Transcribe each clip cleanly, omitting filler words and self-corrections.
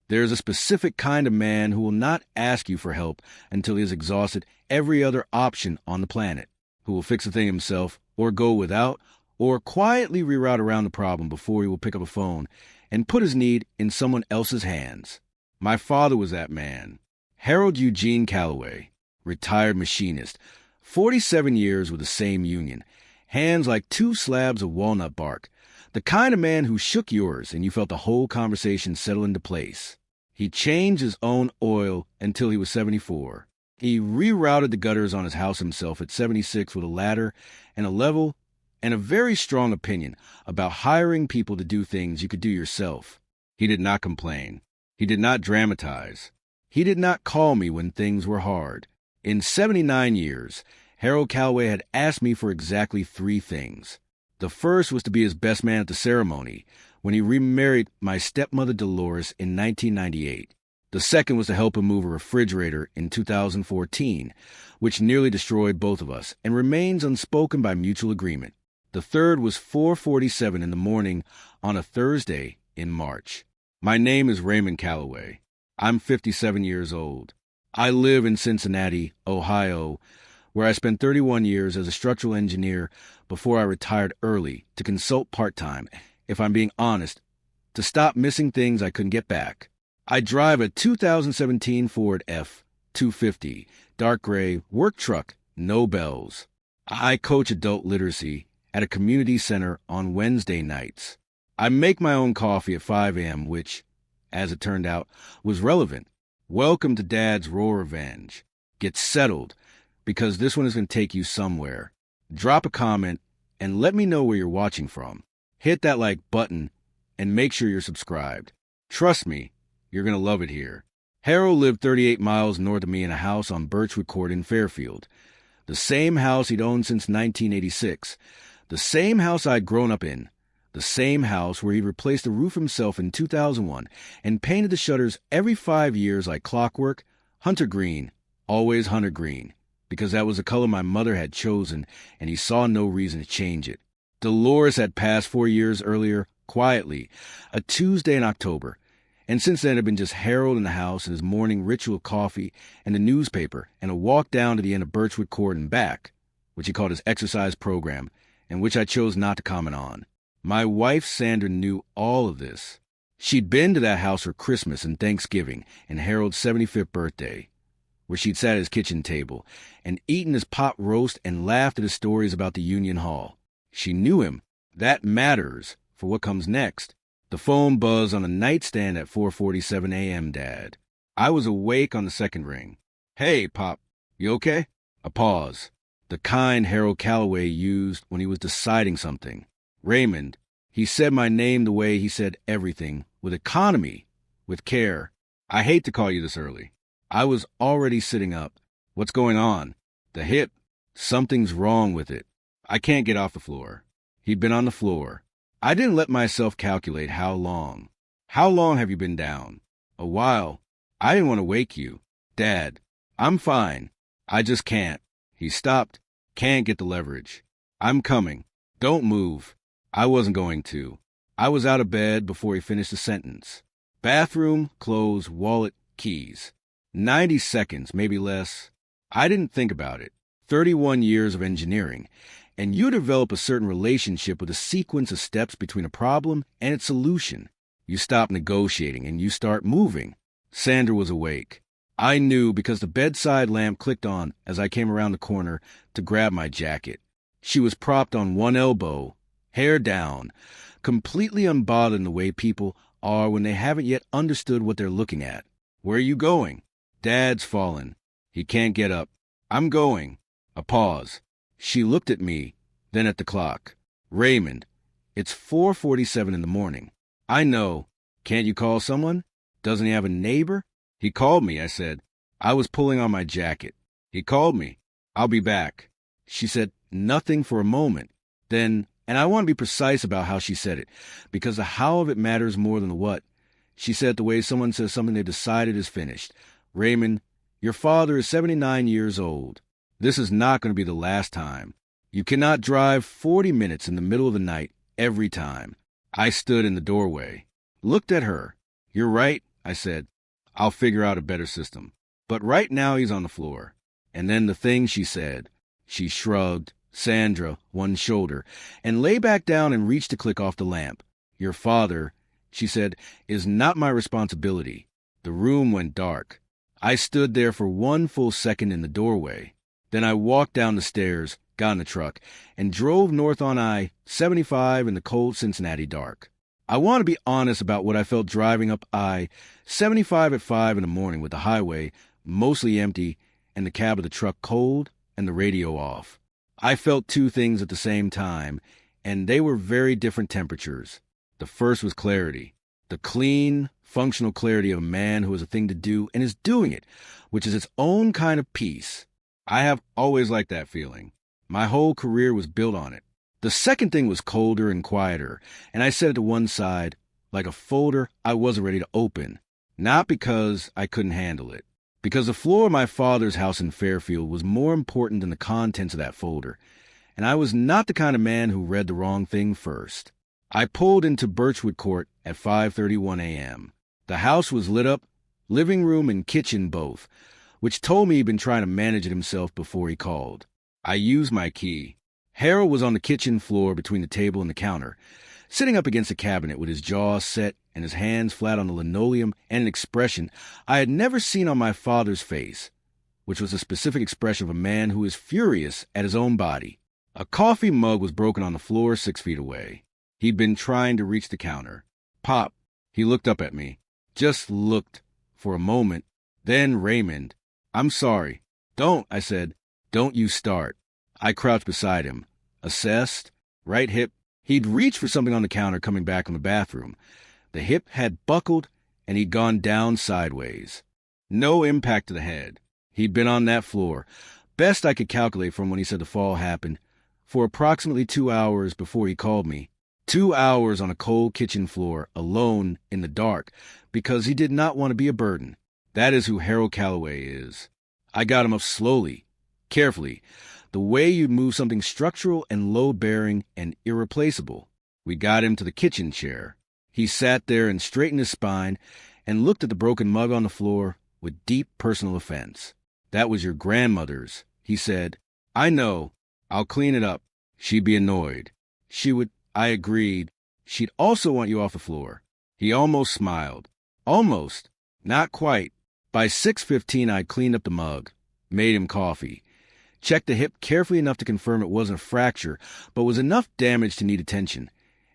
There is a specific kind of man who will not ask you for help until he has exhausted every other option on the planet, who will fix a thing himself, or go without, or quietly reroute around the problem before he will pick up a phone and put his need in someone else's hands. My father was that man. Harold Eugene Calloway, retired machinist, 47 years with the same union, hands like two slabs of walnut bark, the kind of man who shook yours and you felt the whole conversation settle into place. He changed his own oil until he was 74. He rerouted the gutters on his house himself at 76 with a ladder and a level and a very strong opinion about hiring people to do things you could do yourself. He did not complain. He did not dramatize. He did not call me when things were hard. In 79 years, Harold Calloway had asked me for exactly 3 things. The first was to be his best man at the ceremony when he remarried my stepmother Dolores in 1998. The second was to help him move a refrigerator in 2014, which nearly destroyed both of us and remains unspoken by mutual agreement. The third was 4:47 in the morning on a Thursday in March. My name is Raymond Calloway. I'm 57 years old. I live in Cincinnati, Ohio, where I spent 31 years as a structural engineer before I retired early to consult part-time, if I'm being honest, to stop missing things I couldn't get back. I drive a 2017 Ford F-250, dark gray, work truck, no bells. I coach adult literacy at a community center on Wednesday nights. I make my own coffee at 5 a.m., which, as it turned out, was relevant. Welcome to Dad's Raw Revenge. Get settled, because this one is going to take you somewhere. Drop a comment and let me know where you're watching from. Hit that like button and make sure you're subscribed. Trust me, you're going to love it here. Harold lived 38 miles north of me in a house on Birchwood Court in Fairfield. The same house he'd owned since 1986. The same house I'd grown up in. The same house where he'd replaced the roof himself in 2001 and painted the shutters every 5 years like clockwork. Hunter green, always hunter green, because that was the color my mother had chosen, and he saw no reason to change it. Dolores had passed 4 years earlier, quietly, a Tuesday in October, and since then it had been just Harold in the house and his morning ritual of coffee and the newspaper and a walk down to the end of Birchwood Court and back, which he called his exercise program, and which I chose not to comment on. My wife, Sandra, knew all of this. She'd been to that house for Christmas and Thanksgiving and Harold's 75th birthday, where she'd sat at his kitchen table and eaten his pot roast and laughed at his stories about the Union Hall. She knew him. That matters for what comes next. The phone buzzed on the nightstand at 4:47 a.m., Dad. I was awake on the second ring. Hey, Pop, you okay? A pause. The kind Harold Calloway used when he was deciding something. Raymond. He said my name the way he said everything, with economy, with care. I hate to call you this early. I was already sitting up. What's going on? The hip. Something's wrong with it. I can't get off the floor. He'd been on the floor. I didn't let myself calculate how long. How long have you been down? A while. I didn't want to wake you. Dad, I'm fine. I just can't. He stopped. Can't get the leverage. I'm coming. Don't move. I wasn't going to. I was out of bed before he finished the sentence. Bathroom, clothes, wallet, keys. 90 seconds, maybe less. I didn't think about it. 31 years of engineering, and you develop a certain relationship with a sequence of steps between a problem and its solution. You stop negotiating and you start moving. Sandra was awake. I knew because the bedside lamp clicked on as I came around the corner to grab my jacket. She was propped on one elbow, hair down, completely unbothered in the way people are when they haven't yet understood what they're looking at. Where are you going? Dad's fallen. He can't get up. I'm going. A pause. She looked at me, then at the clock. Raymond, it's 4:47 in the morning. I know. Can't you call someone? Doesn't he have a neighbor? He called me, I said. I was pulling on my jacket. He called me. I'll be back. She said nothing for a moment. Then, and I want to be precise about how she said it, because the how of it matters more than the what. She said it the way someone says something they've decided is finished. Raymond, your father is 79 years old. This is not going to be the last time. You cannot drive 40 minutes in the middle of the night every time. I stood in the doorway, looked at her. You're right, I said. I'll figure out a better system. But right now he's on the floor. And then the thing she said. She shrugged, Sandra, one shoulder, and lay back down and reached to click off the lamp. Your father, she said, is not my responsibility. The room went dark. I stood there for one full second in the doorway. Then I walked down the stairs, got in the truck, and drove north on I-75 in the cold Cincinnati dark. I want to be honest about what I felt driving up I-75 at 5 in the morning with the highway mostly empty and the cab of the truck cold and the radio off. I felt two things at the same time, and they were very different temperatures. The first was clarity. The clean, functional clarity of a man who has a thing to do and is doing it, which is its own kind of peace. I have always liked that feeling. My whole career was built on it. The second thing was colder and quieter, and I set it to one side, like a folder I wasn't ready to open. Not because I couldn't handle it. Because the floor of my father's house in Fairfield was more important than the contents of that folder, and I was not the kind of man who read the wrong thing first. I pulled into Birchwood Court at 5:31 a.m. The house was lit up, living room and kitchen both, which told me he'd been trying to manage it himself before he called. I used my key. Harold was on the kitchen floor between the table and the counter, sitting up against the cabinet with his jaws set and his hands flat on the linoleum and an expression I had never seen on my father's face, which was a specific expression of a man who is furious at his own body. A coffee mug was broken on the floor 6 feet away. He'd been trying to reach the counter. Pop, he looked up at me. Just looked for a moment. Then Raymond. I'm sorry. Don't, I said. Don't you start. I crouched beside him. Assessed. Right hip. He'd reached for something on the counter coming back from the bathroom. The hip had buckled, and he'd gone down sideways. No impact to the head. He'd been on that floor, best I could calculate from when he said the fall happened, for approximately 2 hours before he called me. 2 hours on a cold kitchen floor, alone, in the dark, because he did not want to be a burden. That is who Harold Calloway is. I got him up slowly, carefully, the way you'd move something structural and load-bearing and irreplaceable. We got him to the kitchen chair. He sat there and straightened his spine and looked at the broken mug on the floor with deep personal offense. That was your grandmother's, he said. I know. I'll clean it up. She'd be annoyed. She would. I agreed. She'd also want you off the floor. He almost smiled. Almost. Not quite. By 6:15, I'd cleaned up the mug, made him coffee, checked the hip carefully enough to confirm it wasn't a fracture, but was enough damage to need attention,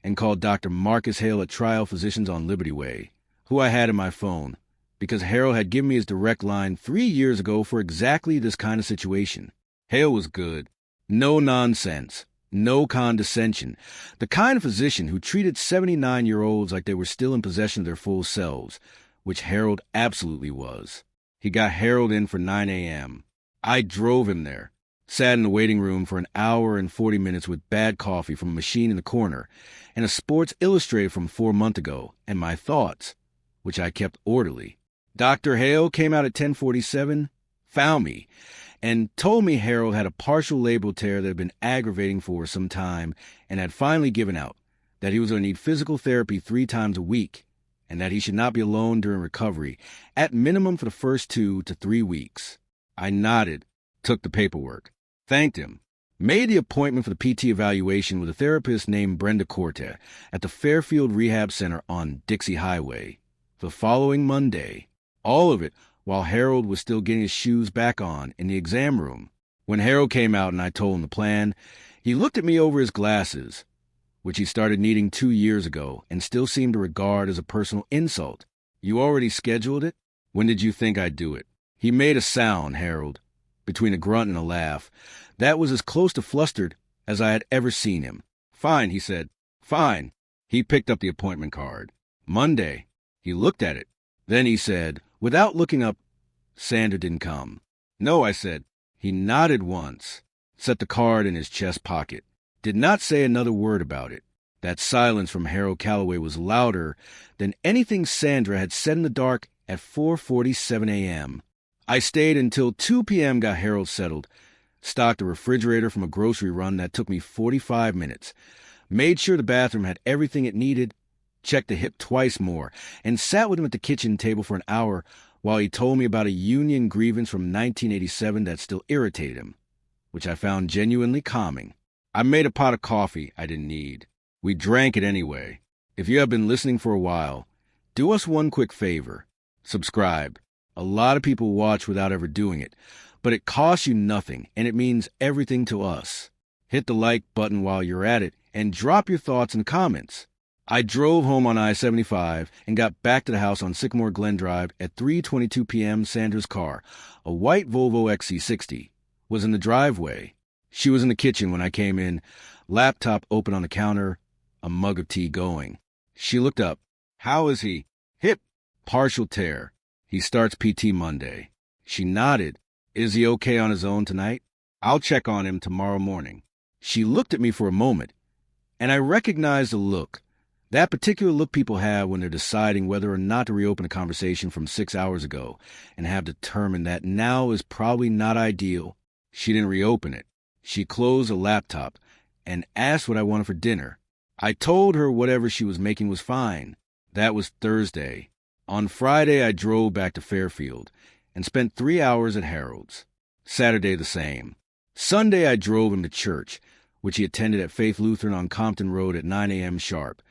and called Dr. Marcus Hale at Trial Physicians on Liberty Way, who I had in my phone, because Harold had given me his direct line 3 years ago for exactly this kind of situation. Hale was good. No nonsense. No condescension. The kind of physician who treated 79-year-olds like they were still in possession of their full selves, which Harold absolutely was. He got Harold in for 9 a.m. I drove him there, sat in the waiting room for an hour and 40 minutes with bad coffee from a machine in the corner, and a Sports Illustrated from 4 months ago, and my thoughts, which I kept orderly. Dr. Hale came out at 10:47, found me, and told me Harold had a partial labral tear that had been aggravating for some time and had finally given out, that he was going to need physical therapy 3 times a week, and that he should not be alone during recovery, at minimum for the first 2 to 3 weeks. I nodded, took the paperwork, thanked him, made the appointment for the PT evaluation with a therapist named Brenda Corte at the Fairfield Rehab Center on Dixie Highway the following Monday. All of it while Harold was still getting his shoes back on in the exam room. When Harold came out and I told him the plan, he looked at me over his glasses, which he started needing 2 years ago and still seemed to regard as a personal insult. You already scheduled it? When did you think I'd do it? He made a sound, Harold, between a grunt and a laugh. That was as close to flustered as I had ever seen him. Fine, he said. Fine. He picked up the appointment card. Monday. He looked at it. Then he said, without looking up, Sandra didn't come. No, I said. He nodded once, set the card in his chest pocket, did not say another word about it. That silence from Harold Calloway was louder than anything Sandra had said in the dark at 4:47 a.m. I stayed until 2 p.m. got Harold settled, stocked a refrigerator from a grocery run that took me 45 minutes, made sure the bathroom had everything it needed, checked the hip twice more, and sat with him at the kitchen table for an hour while he told me about a union grievance from 1987 that still irritated him, which I found genuinely calming. I made a pot of coffee I didn't need. We drank it anyway. If you have been listening for a while, do us one quick favor. Subscribe. A lot of people watch without ever doing it, but it costs you nothing, and it means everything to us. Hit the like button while you're at it, and drop your thoughts and comments. I drove home on I-75 and got back to the house on Sycamore Glen Drive at 3:22 p.m. Sandra's car, a white Volvo XC60, was in the driveway. She was in the kitchen when I came in, laptop open on the counter, a mug of tea going. She looked up. How is he? Hip. Partial tear. He starts PT Monday. She nodded. Is he okay on his own tonight? I'll check on him tomorrow morning. She looked at me for a moment, and I recognized the look. That particular look people have when they're deciding whether or not to reopen a conversation from 6 hours ago and have determined that now is probably not ideal. She didn't reopen it. She closed the laptop and asked what I wanted for dinner. I told her whatever she was making was fine. That was Thursday. On Friday, I drove back to Fairfield and spent 3 hours at Harold's. Saturday the same. Sunday, I drove him to church, which he attended at Faith Lutheran on Compton Road at 9 a.m. sharp,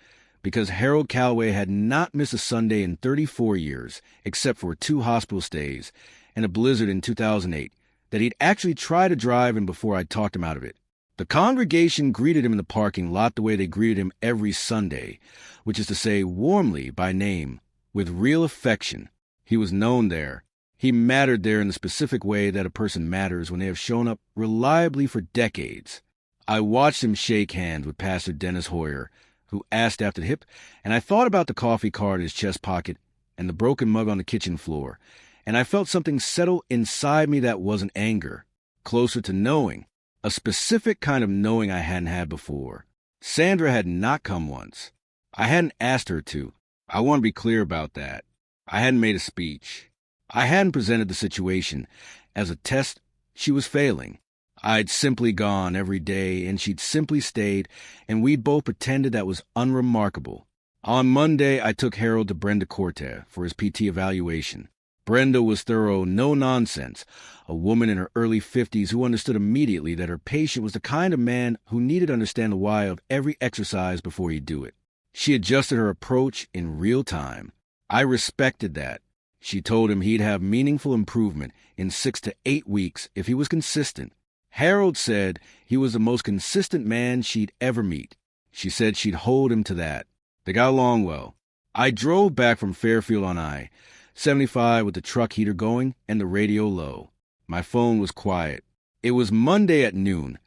because Harold Calloway had not missed a Sunday in 34 years, except for 2 hospital stays and a blizzard in 2008 that he'd actually tried to drive in before I talked him out of it. The congregation greeted him in the parking lot the way they greeted him every Sunday, which is to say warmly by name, with real affection. He was known there. He mattered there in the specific way that a person matters when they have shown up reliably for decades. I watched him shake hands with Pastor Dennis Hoyer, who asked after the hip, and I thought about the coffee card in his chest pocket and the broken mug on the kitchen floor, and I felt something settle inside me that wasn't anger, closer to knowing, a specific kind of knowing I hadn't had before. Sandra had not come once. I hadn't asked her to. I want to be clear about that. I hadn't made a speech. I hadn't presented the situation as a test she was failing. I'd simply gone every day, and she'd simply stayed, and we'd both pretended that was unremarkable. On Monday, I took Harold to Brenda Corte for his PT evaluation. Brenda was thorough, no nonsense, a woman in her early 50s who understood immediately that her patient was the kind of man who needed to understand the why of every exercise before he'd do it. She adjusted her approach in real time. I respected that. She told him he'd have meaningful improvement in 6 to 8 weeks if he was consistent. Harold said he was the most consistent man she'd ever meet. She said she'd hold him to that. They got along well. I drove back from Fairfield on I-75 with the truck heater going and the radio low. My phone was quiet. It was Monday at noon,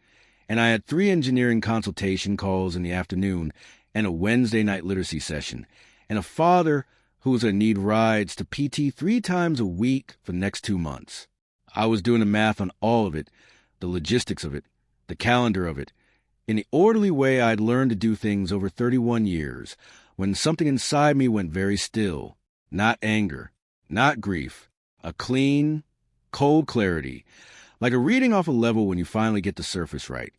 and I had 3 engineering consultation calls in the afternoon and a Wednesday night literacy session, and a father who was going to need rides to PT 3 times a week for the next 2 months. I was doing the math on all of it, the logistics of it, the calendar of it, in the orderly way I'd learned to do things over 31 years, when something inside me went very still. Not anger, not grief, a clean, cold clarity, like a reading off a level when you finally get the surface right.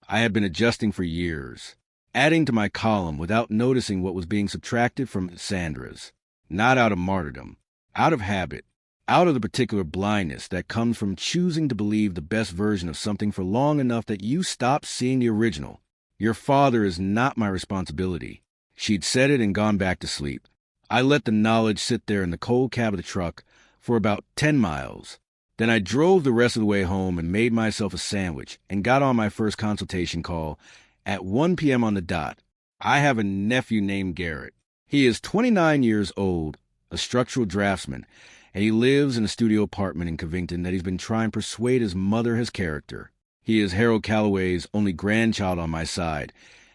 I had been adjusting for years, adding to my column without noticing what was being subtracted from Sandra's, not out of martyrdom, out of habit, out of the particular blindness that comes from choosing to believe the best version of something for long enough that you stop seeing the original. Your father is not my responsibility. She'd said it and gone back to sleep. I let the knowledge sit there in the cold cab of the truck for about 10 miles. Then I drove the rest of the way home and made myself a sandwich and got on my first consultation call at 1 p.m. on the dot. I have a nephew named Garrett. He is 29 years old, a structural draftsman, and he lives in a studio apartment in Covington that he's been trying to persuade his mother has character. He is Harold Calloway's only grandchild on my side,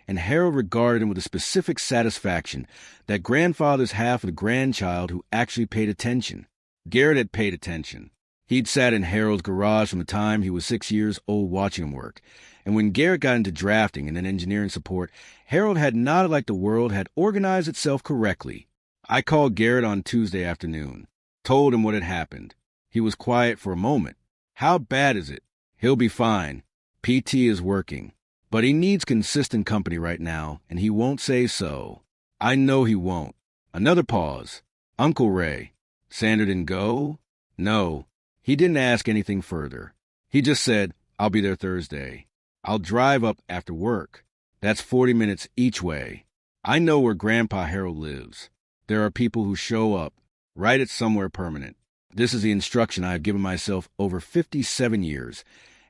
and Harold regarded him with a specific satisfaction that grandfather's half of the grandchild who actually paid attention. Garrett had paid attention. He'd sat in Harold's garage from the time he was 6 years old watching him work, and when Garrett got into drafting and then engineering support, Harold had nodded like the world had organized itself correctly. I called Garrett on Tuesday afternoon. Told him what had happened. He was quiet for a moment. How bad is it? He'll be fine. PT is working. But he needs consistent company right now, and he won't say so. I know he won't. Another pause. Uncle Ray. Sandra didn't go? No. He didn't ask anything further. He just said, I'll be there Thursday. I'll drive up after work. That's 40 minutes each way. I know where Grandpa Harold lives. There are people who show up. Write it somewhere permanent. This is the instruction I have given myself over 57 years,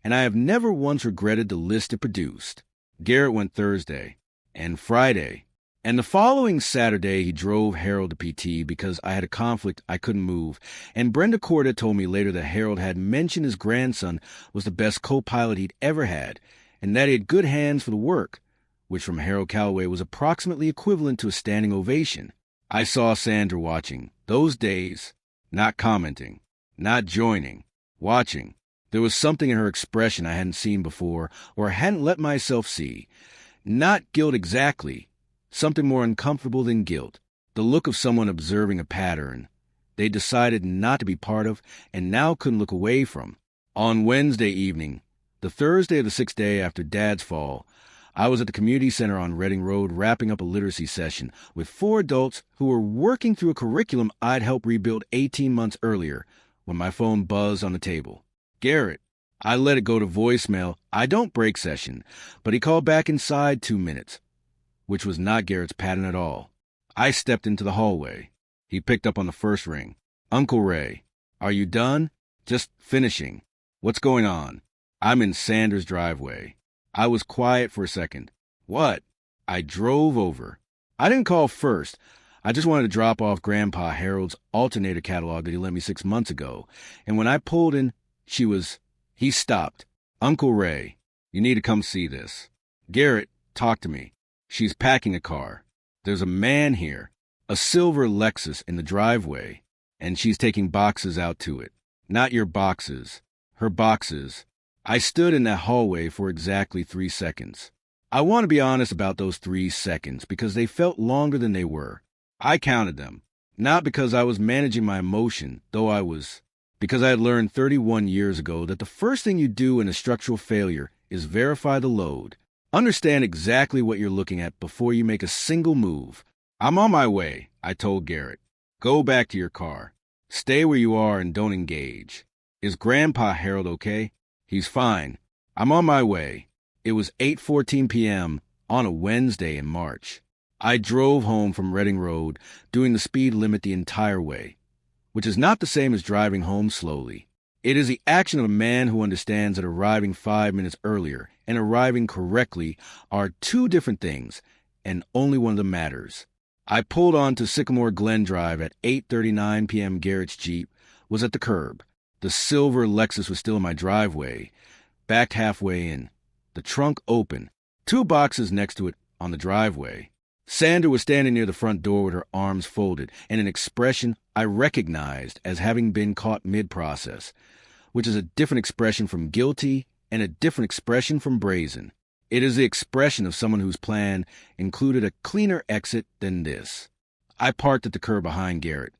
and I have never once regretted the list it produced. Garrett went Thursday, and Friday, and the following Saturday he drove Harold to PT because I had a conflict I couldn't move, and Brenda Corda told me later that Harold had mentioned his grandson was the best co-pilot he'd ever had, and that he had good hands for the work, which from Harold Calloway was approximately equivalent to a standing ovation. I saw Sandra watching, those days, not commenting, not joining, watching. There was something in her expression I hadn't seen before or hadn't let myself see. Not guilt exactly, something more uncomfortable than guilt. The look of someone observing a pattern they decided not to be part of and now couldn't look away from. On Wednesday evening, the Thursday of the 6th day after Dad's fall, I was at the community center on Reading Road wrapping up a literacy session with 4 adults who were working through a curriculum I'd helped rebuild 18 months earlier when my phone buzzed on the table. Garrett. I let it go to voicemail. I don't break session, but he called back inside 2 minutes, which was not Garrett's pattern at all. I stepped into the hallway. He picked up on the first ring. Uncle Ray. Are you done? Just finishing. What's going on? I'm in Sanders' driveway. I was quiet for a second. What? I drove over. I didn't call first. I just wanted to drop off Grandpa Harold's alternator catalog that he lent me 6 months ago. And when I pulled in, he stopped. Uncle Ray, you need to come see this. Garrett, talk to me. She's packing a car. There's a man here, a silver Lexus in the driveway, and she's taking boxes out to it. Not your boxes, her boxes. I stood in that hallway for exactly 3 seconds. I want to be honest about those 3 seconds because they felt longer than they were. I counted them, not because I was managing my emotion, because I had learned 31 years ago that the first thing you do in a structural failure is verify the load. Understand exactly what you're looking at before you make a single move. I'm on my way, I told Garrett. Go back to your car. Stay where you are and don't engage. Is Grandpa Harold okay? He's fine. I'm on my way. It was 8:14 p.m. on a Wednesday in March. I drove home from Reading Road, doing the speed limit the entire way, which is not the same as driving home slowly. It is the action of a man who understands that arriving 5 minutes earlier and arriving correctly are 2 different things, and only one of them matters. I pulled onto Sycamore Glen Drive at 8:39 p.m. Garrett's Jeep was at the curb. The silver Lexus was still in my driveway, backed halfway in, the trunk open, 2 boxes next to it on the driveway. Sandra was standing near the front door with her arms folded and an expression I recognized as having been caught mid-process, which is a different expression from guilty and a different expression from brazen. It is the expression of someone whose plan included a cleaner exit than this. I parked at the curb behind Garrett,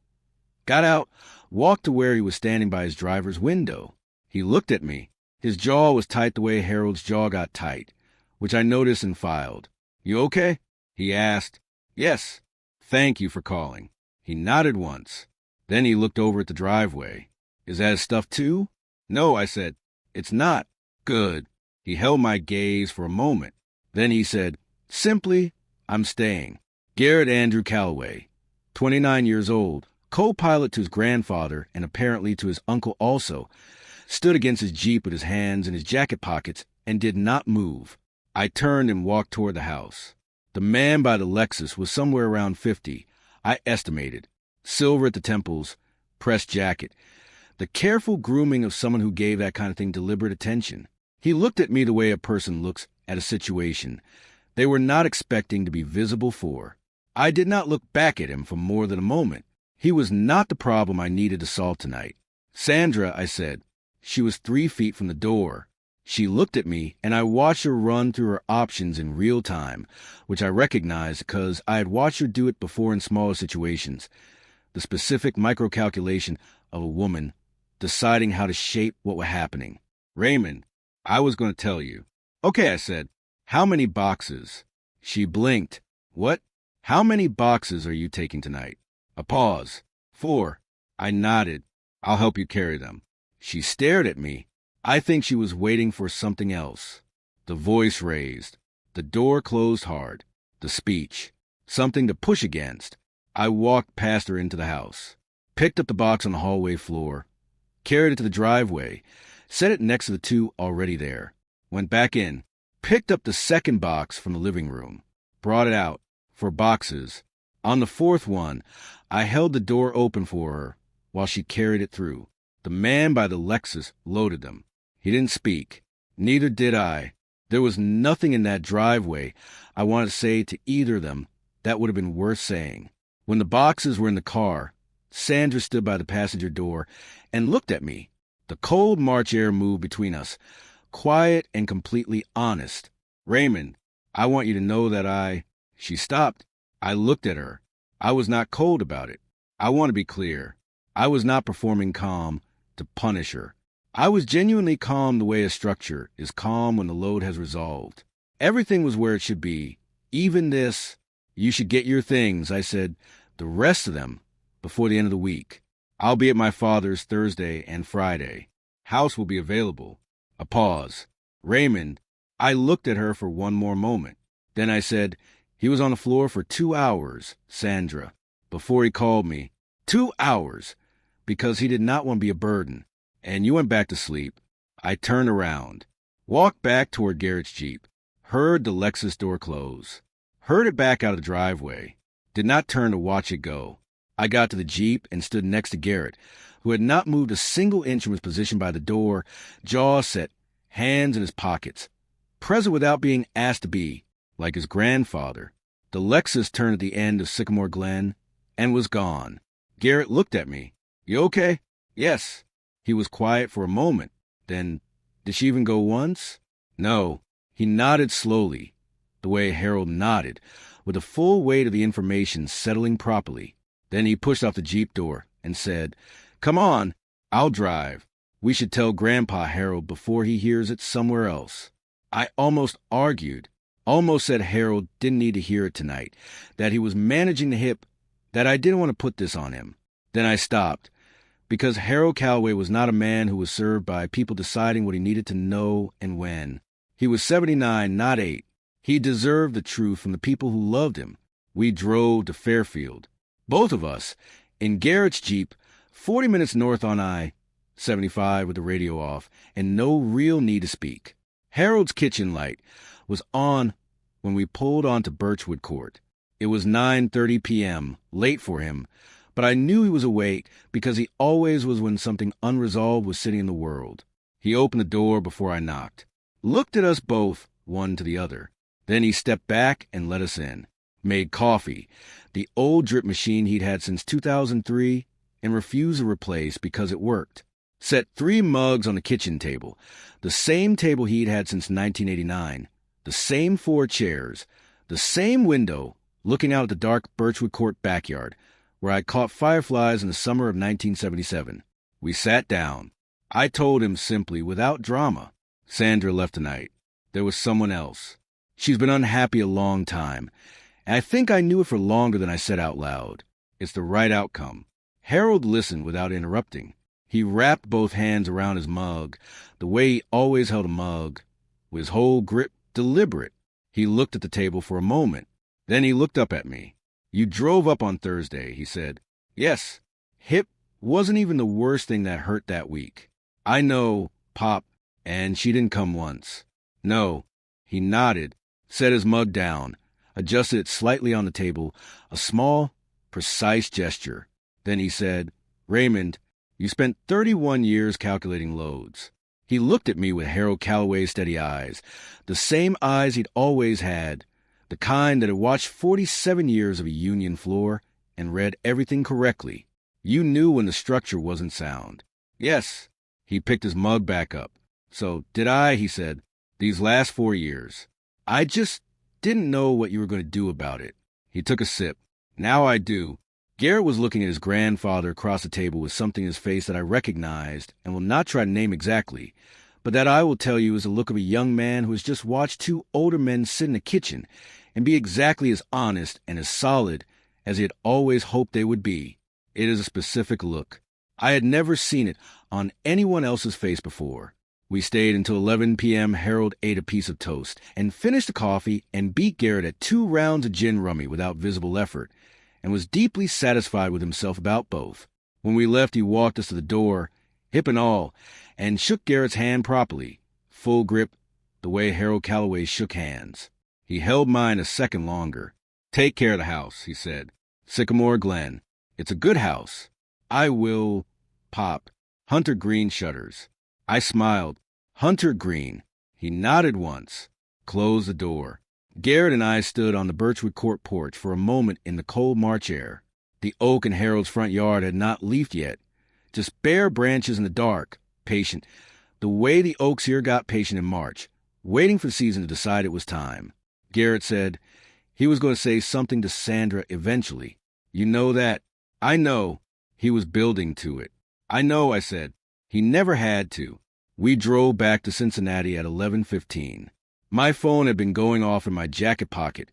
got out, walked to where he was standing by his driver's window. He looked at me. His jaw was tight the way Harold's jaw got tight, which I noticed and filed. You okay? He asked. Yes. Thank you for calling. He nodded once. Then he looked over at the driveway. Is that his stuff too? No, I said. It's not. Good. He held my gaze for a moment. Then he said, simply, I'm staying. Garrett Andrew Calloway, 29 years old, co-pilot to his grandfather and apparently to his uncle also, stood against his Jeep with his hands in his jacket pockets and did not move. I turned and walked toward the house. The man by the Lexus was somewhere around 50, I estimated. Silver at the temples, pressed jacket. The careful grooming of someone who gave that kind of thing deliberate attention. He looked at me the way a person looks at a situation they were not expecting to be visible for. I did not look back at him for more than a moment. He was not the problem I needed to solve tonight. Sandra, I said. She was 3 feet from the door. She looked at me, and I watched her run through her options in real time, which I recognized because I had watched her do it before in smaller situations. The specific micro-calculation of a woman deciding how to shape what was happening. Raymond, I was going to tell you. Okay, I said. How many boxes? She blinked. What? How many boxes are you taking tonight? A pause. 4. I nodded. I'll help you carry them. She stared at me. I think she was waiting for something else. The voice raised. The door closed hard. The speech. Something to push against. I walked past her into the house. Picked up the box on the hallway floor. Carried it to the driveway. Set it next to the 2 already there. Went back in. Picked up the second box from the living room. Brought it out. 4 boxes. On the 4th one, I held the door open for her while she carried it through. The man by the Lexus loaded them. He didn't speak. Neither did I. There was nothing in that driveway I wanted to say to either of them that would have been worth saying. When the boxes were in the car, Sandra stood by the passenger door and looked at me. The cold March air moved between us, quiet and completely honest. Raymond, I want you to know that She stopped. I looked at her. I was not cold about it. I want to be clear. I was not performing calm to punish her. I was genuinely calm the way a structure is calm when the load has resolved. Everything was where it should be. Even this. You should get your things, I said, the rest of them, before the end of the week. I'll be at my father's Thursday and Friday. House will be available. A pause. Raymond, I looked at her for one more moment. Then I said, he was on the floor for 2 hours, Sandra, before he called me. 2 hours, because he did not want to be a burden. And you went back to sleep. I turned around, walked back toward Garrett's Jeep, heard the Lexus door close, heard it back out of the driveway, did not turn to watch it go. I got to the Jeep and stood next to Garrett, who had not moved a single inch from his position by the door, jaws set, hands in his pockets, present without being asked to be, like his grandfather. The Lexus turned at the end of Sycamore Glen and was gone. Garrett looked at me. You okay? Yes. He was quiet for a moment. Then, did she even go once? No. He nodded slowly, the way Harold nodded, with the full weight of the information settling properly. Then he pushed off the Jeep door and said, Come on, I'll drive. We should tell Grandpa Harold before he hears it somewhere else. I almost argued, almost said Harold didn't need to hear it tonight, that he was managing the hip, that I didn't want to put this on him. Then I stopped, because Harold Calloway was not a man who was served by people deciding what he needed to know and when. He was 79, not 8. He deserved the truth from the people who loved him. We drove to Fairfield, both of us, in Garrett's Jeep, 40 minutes north on I-75 with the radio off, and no real need to speak. Harold's kitchen light was on when we pulled onto Birchwood Court. It was 9:30 p.m., late for him, but I knew he was awake because he always was when something unresolved was sitting in the world. He opened the door before I knocked, looked at us both, one to the other. Then he stepped back and let us in. Made coffee, the old drip machine he'd had since 2003 and refused to replace because it worked. Set 3 mugs on the kitchen table, the same table he'd had since 1989, the same 4 chairs, the same window looking out at the dark Birchwood Court backyard, where I caught fireflies in the summer of 1977. We sat down. I told him simply, without drama. Sandra left tonight. There was someone else. She's been unhappy a long time, and I think I knew it for longer than I said out loud. It's the right outcome. Harold listened without interrupting. He wrapped both hands around his mug, the way he always held a mug, with his whole grip deliberate. He looked at the table for a moment. Then he looked up at me. You drove up on Thursday, he said. Yes. Hip wasn't even the worst thing that hurt that week. I know, Pop, and she didn't come once. No. He nodded, set his mug down, adjusted it slightly on the table, a small, precise gesture. Then he said, Raymond, you spent 31 years calculating loads. He looked at me with Harold Calloway's steady eyes, the same eyes he'd always had, the kind that had watched 47 years of a union floor and read everything correctly. You knew when the structure wasn't sound. Yes. He picked his mug back up. So did I, he said, these last 4 years. I just didn't know what you were going to do about it. He took a sip. Now I do. Garrett was looking at his grandfather across the table with something in his face that I recognized and will not try to name exactly, but that I will tell you is the look of a young man who has just watched 2 older men sit in the kitchen and be exactly as honest and as solid as he had always hoped they would be. It is a specific look. I had never seen it on anyone else's face before. We stayed until 11 p.m. Harold ate a piece of toast and finished the coffee and beat Garrett at 2 rounds of gin rummy without visible effort, and was deeply satisfied with himself about both. When we left, he walked us to the door, hip and all, and shook Garrett's hand properly, full grip, the way Harold Calloway shook hands. He held mine a second longer. "Take care of the house," he said. "Sycamore Glen. It's a good house. I will pop Hunter Green shutters." I smiled. Hunter Green. He nodded once, closed the door. Garrett and I stood on the Birchwood Court porch for a moment in the cold March air. The oak in Harold's front yard had not leafed yet, just bare branches in the dark, patient, the way the oaks here got patient in March, waiting for the season to decide it was time. Garrett said he was going to say something to Sandra eventually. "You know that?" "I know." He was building to it. "I know," I said. He never had to. We drove back to Cincinnati at 11:15. My phone had been going off in my jacket pocket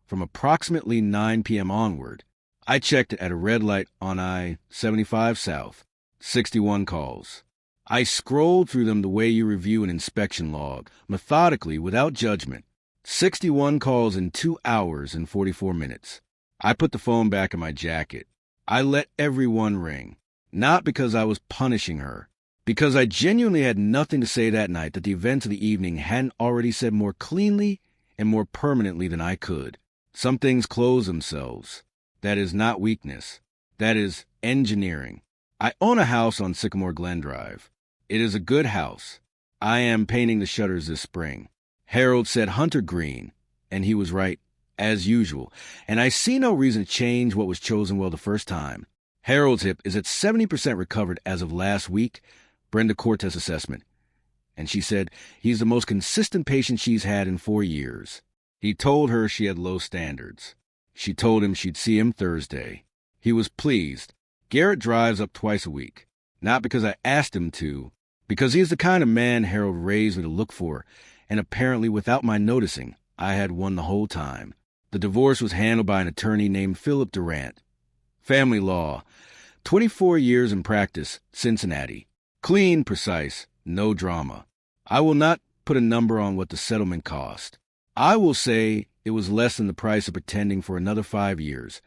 from approximately 9 p.m. onward. I checked it at a red light on I-75 South. 61 calls. I scrolled through them the way you review an inspection log, methodically, without judgment. 61 calls in 2 hours and 44 minutes. I put the phone back in my jacket. I let everyone ring. Not because I was punishing her. Because I genuinely had nothing to say that night that the events of the evening hadn't already said more cleanly and more permanently than I could. Some things close themselves. That is not weakness. That is engineering. I own a house on Sycamore Glen Drive. It is a good house. I am painting the shutters this spring. Harold said Hunter Green, and he was right, as usual, and I see no reason to change what was chosen well the first time. Harold's hip is at 70% recovered as of last week, Brenda Cortez assessment, and she said he's the most consistent patient she's had in 4 years. He told her she had low standards. She told him she'd see him Thursday. He was pleased. Garrett drives up twice a week, not because I asked him to, because he is the kind of man Harold raised me to look for, and apparently without my noticing, I had one the whole time. The divorce was handled by an attorney named Philip Durant. Family law. 24 years in practice, Cincinnati. Clean, precise, no drama. I will not put a number on what the settlement cost. I will say it was less than the price of pretending for another 5 years,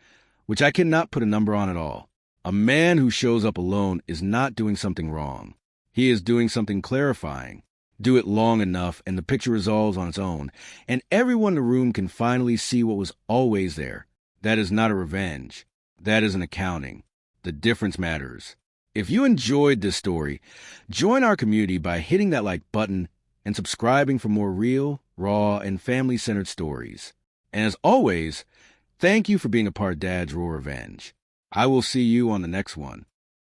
which I cannot put a number on at all. A man who shows up alone is not doing something wrong. He is doing something clarifying. Do it long enough, and the picture resolves on its own, and everyone in the room can finally see what was always there. That is not a revenge. That is an accounting. The difference matters. If you enjoyed this story, join our community by hitting that like button and subscribing for more real, raw, and family-centered stories. And as always, thank you for being a part of Dad's Raw Revenge. I will see you on the next one.